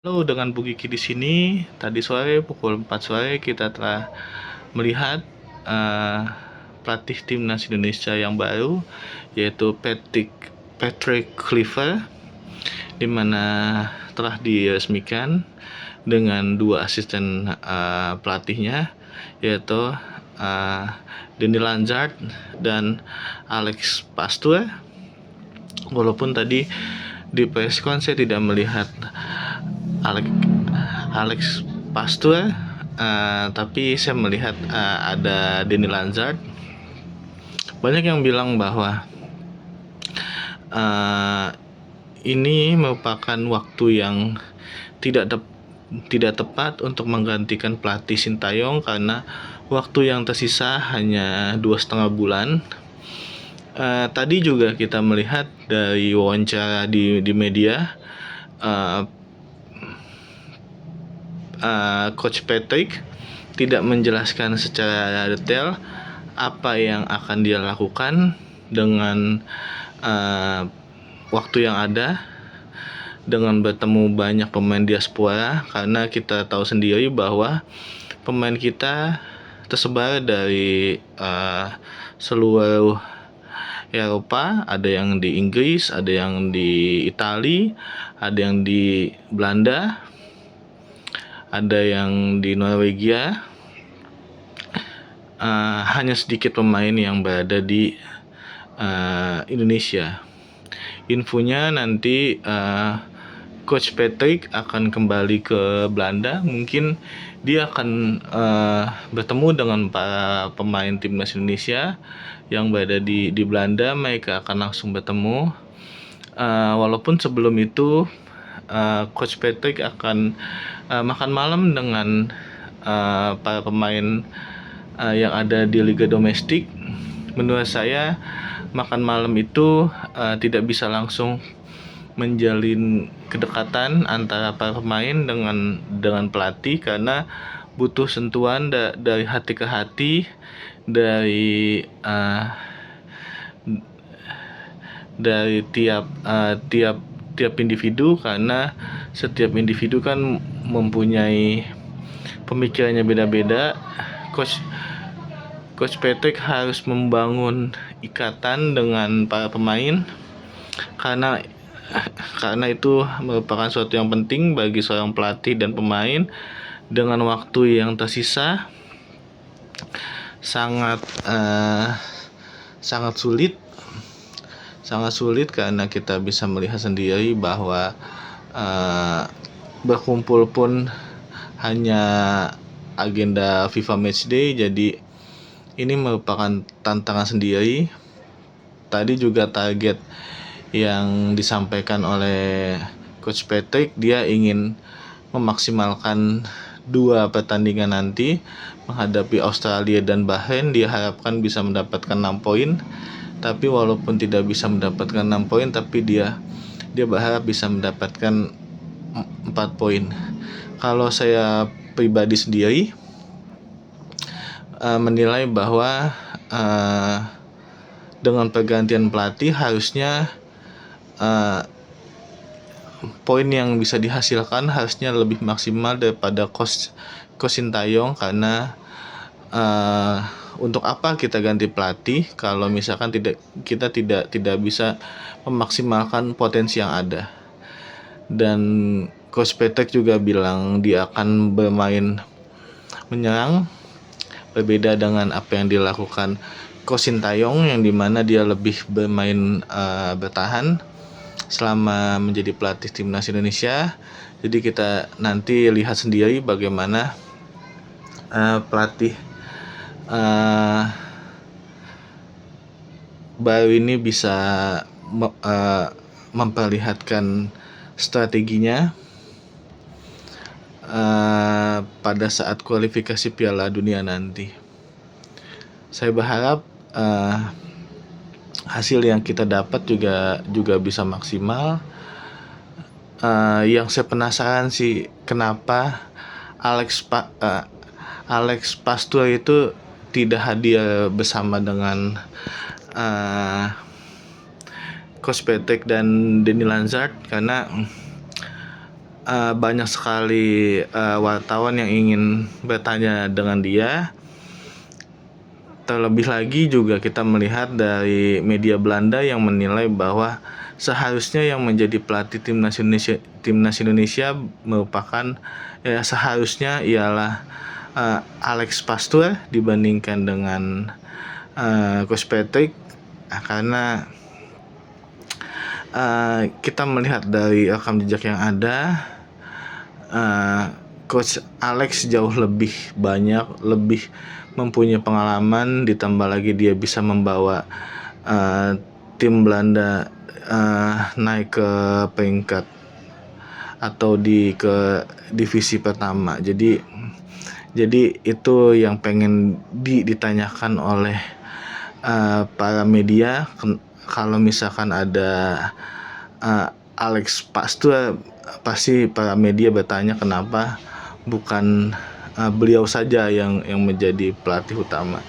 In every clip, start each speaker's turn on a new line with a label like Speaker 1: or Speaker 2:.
Speaker 1: Halo, dengan Bu Kiki di sini. Tadi sore pukul 4 sore kita telah melihat uh, pelatih timnas Indonesia yang baru, yaitu Patrick Kluivert, di mana telah diresmikan dengan dua asisten pelatihnya, yaitu Denis Lanzard dan Alex Pastoor. Walaupun tadi di preskon saya tidak melihat Alex Pastoor, tapi saya melihat ada Denis Lanzard. Banyak yang bilang bahwa ini merupakan waktu yang tidak tepat untuk menggantikan pelatih Sintayong, karena waktu yang tersisa hanya 2,5 bulan. Tadi juga kita melihat dari wawancara di media, Coach Patrick tidak menjelaskan secara detail apa yang akan dia lakukan dengan waktu yang ada, dengan bertemu banyak pemain diaspora, karena kita tahu sendiri bahwa pemain kita tersebar dari seluruh Eropa. Ada yang di Inggris, ada yang di Italia, ada yang di Belanda, ada yang di Norwegia. Hanya sedikit pemain yang berada di Indonesia. Infonya nanti Coach Patrick akan kembali ke Belanda. Mungkin dia akan bertemu dengan para pemain timnas Indonesia yang berada di Belanda. Mereka akan langsung bertemu. Walaupun sebelum itu Coach Patrick akan makan malam dengan para pemain yang ada di Liga Domestik. Menurut saya makan malam itu tidak bisa langsung menjalin kedekatan antara para pemain dengan pelatih, karena butuh sentuhan dari hati ke hati, dari tiap individu, karena setiap individu kan mempunyai pemikirannya beda-beda. Coach Patrick harus membangun ikatan dengan para pemain, karena itu merupakan suatu yang penting bagi seorang pelatih dan pemain. Dengan waktu yang tersisa sangat sulit, karena kita bisa melihat sendiri bahwa berkumpul pun hanya agenda FIFA Matchday. Jadi ini merupakan tantangan sendiri. Tadi juga target yang disampaikan oleh Coach Patrick, dia ingin memaksimalkan 2 pertandingan nanti menghadapi Australia dan Bahrain. Dia harapkan bisa mendapatkan 6 poin. Tapi walaupun tidak bisa mendapatkan 6 poin, tapi dia berharap bisa mendapatkan 4 poin. Kalau saya pribadi sendiri menilai bahwa dengan pergantian pelatih harusnya poin yang bisa dihasilkan harusnya lebih maksimal daripada Coach Sintayong, karena untuk apa kita ganti pelatih kalau misalkan kita tidak bisa memaksimalkan potensi yang ada. Dan Coach Patrick juga bilang dia akan bermain menyerang, berbeda dengan apa yang dilakukan Coach Sintayong, yang dimana dia lebih bermain bertahan selama menjadi pelatih timnas Indonesia. Jadi kita nanti lihat sendiri bagaimana pelatih baru ini bisa memperlihatkan strateginya pada saat kualifikasi Piala Dunia nanti. Saya berharap hasil yang kita dapat juga bisa maksimal. Yang saya penasaran sih, kenapa Alex Pastoor itu tidak hadir bersama dengan Coach Patrick dan Denis Lanzard, karena banyak sekali wartawan yang ingin bertanya dengan dia. Terlebih lagi juga kita melihat dari media Belanda yang menilai bahwa seharusnya yang menjadi pelatih timnas Indonesia merupakan seharusnya ialah Alex Pastoor dibandingkan dengan Coach Patrick, karena kita melihat dari rekam jejak yang ada, Coach Alex jauh lebih banyak, lebih mempunyai pengalaman, ditambah lagi dia bisa membawa tim Belanda naik ke peringkat atau ke divisi pertama. Jadi itu yang pengen ditanyakan oleh para media. Kalau misalkan ada Alex Pastoor, pasti para media bertanya kenapa bukan beliau saja yang menjadi pelatih utama.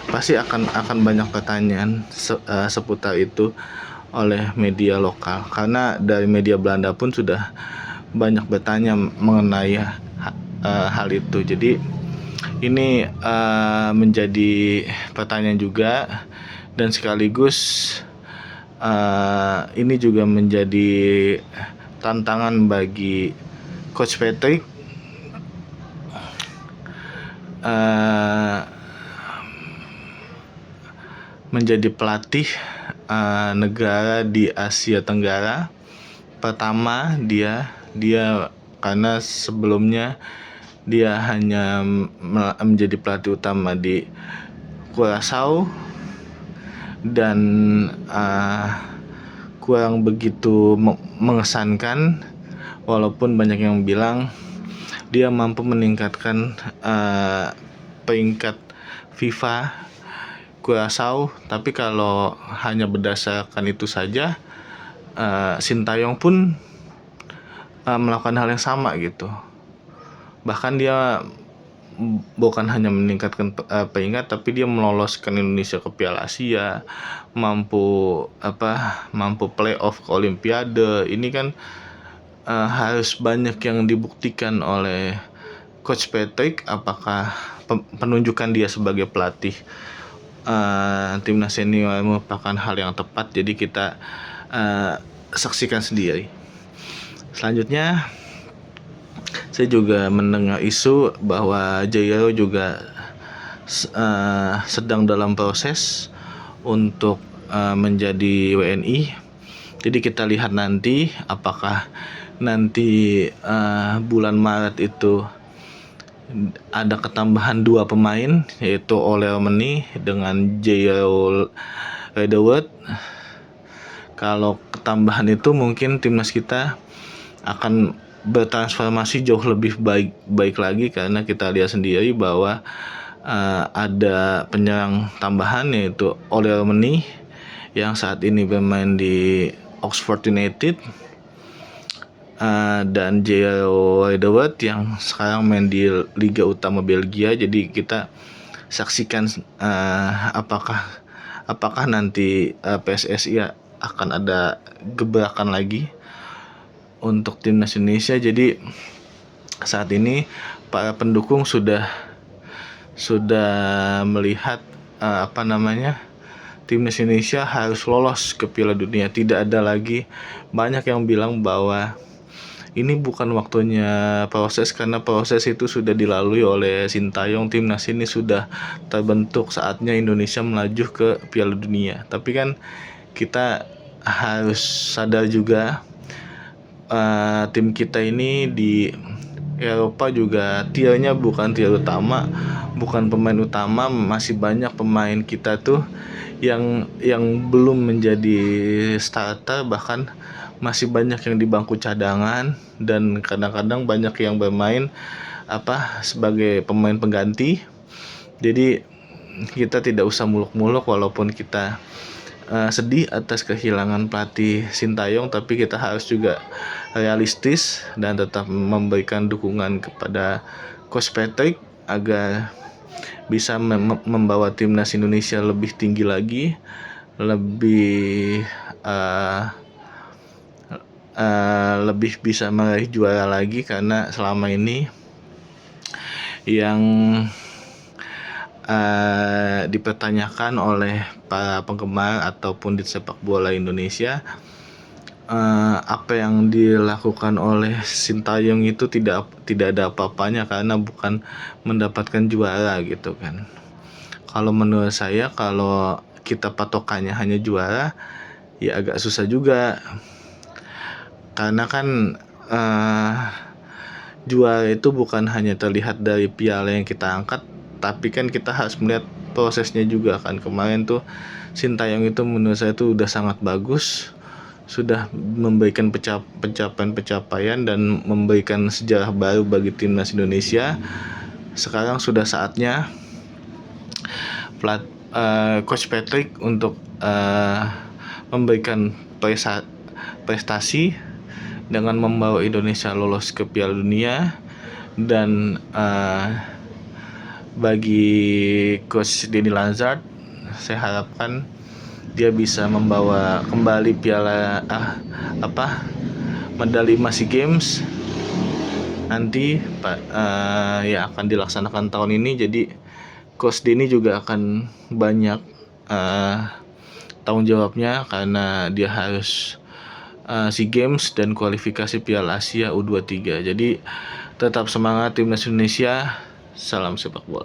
Speaker 1: Pasti akan banyak pertanyaan seputar itu oleh media lokal, karena dari media Belanda pun sudah banyak bertanya mengenai hal itu. Jadi ini menjadi pertanyaan juga, dan sekaligus ini juga menjadi tantangan bagi Coach Patrick menjadi pelatih negara di Asia Tenggara pertama dia karena sebelumnya dia hanya menjadi pelatih utama di Curaçao dan kurang begitu mengesankan, walaupun banyak yang bilang dia mampu meningkatkan peringkat FIFA Curaçao, tapi kalau hanya berdasarkan itu saja, Sintayong pun melakukan hal yang sama gitu. Bahkan dia bukan hanya meningkatkan peringkat, tapi dia meloloskan Indonesia ke Piala Asia, mampu playoff ke Olimpiade. Ini kan harus banyak yang dibuktikan oleh Coach Patrick, apakah penunjukan dia sebagai pelatih timnas senior merupakan hal yang tepat. Jadi kita saksikan sendiri. Selanjutnya, saya juga mendengar isu bahwa Jairo juga sedang dalam proses untuk menjadi WNI. Jadi kita lihat nanti apakah nanti bulan Maret itu ada ketambahan 2 pemain, yaitu Ole Romani dengan Jairo Redewald. Kalau ketambahan itu mungkin timnas kita akan bertransformasi jauh lebih baik lagi, karena kita lihat sendiri bahwa ada penyerang tambahan yaitu Ole Romani yang saat ini bermain di Oxford United, dan Jairo Redewald yang sekarang main di Liga Utama Belgia. Jadi kita saksikan apakah nanti PSSI akan ada gebrakan lagi untuk timnas Indonesia. Jadi saat ini para pendukung sudah melihat timnas Indonesia harus lolos ke Piala Dunia. Tidak ada lagi, banyak yang bilang bahwa ini bukan waktunya proses, karena proses itu sudah dilalui oleh Sintayong. Timnas ini sudah terbentuk, saatnya Indonesia melaju ke Piala Dunia. Tapi kan kita harus sadar juga, tim kita ini di Eropa juga tiernya bukan tier utama, bukan pemain utama. Masih banyak pemain kita tuh yang belum menjadi starter, bahkan masih banyak yang di bangku cadangan, dan kadang-kadang banyak yang bermain sebagai pemain pengganti. Jadi kita tidak usah muluk-muluk, walaupun kita sedih atas kehilangan pelatih Sintayong, tapi kita harus juga realistis dan tetap memberikan dukungan kepada Coach Patrick agar bisa membawa timnas Indonesia lebih tinggi lagi, lebih lebih bisa meraih juara lagi, karena selama ini yang dipertanyakan oleh para penggemar ataupun di sepak bola Indonesia, apa yang dilakukan oleh Sintayong itu tidak ada apa-apanya karena bukan mendapatkan juara gitu kan. Kalau menurut saya, kalau kita patokannya hanya juara, ya agak susah juga, karena kan juara itu bukan hanya terlihat dari piala yang kita angkat, tapi kan kita harus melihat prosesnya juga kan. Kemarin tuh Sintayong itu menurut saya tuh udah sangat bagus, sudah memberikan pencapaian dan memberikan sejarah baru bagi timnas Indonesia. Sekarang sudah saatnya Coach Patrick untuk memberikan prestasi dengan membawa Indonesia lolos ke Piala Dunia. Dan bagi Coach Denny Lazzard, saya harapkan dia bisa membawa kembali medali emas SEA Games nanti yang akan dilaksanakan tahun ini. Jadi Coach Denny juga akan banyak tanggung jawabnya, karena dia harus SEA Games dan kualifikasi Piala Asia U23. Jadi tetap semangat timnas Indonesia, salam sepak bola.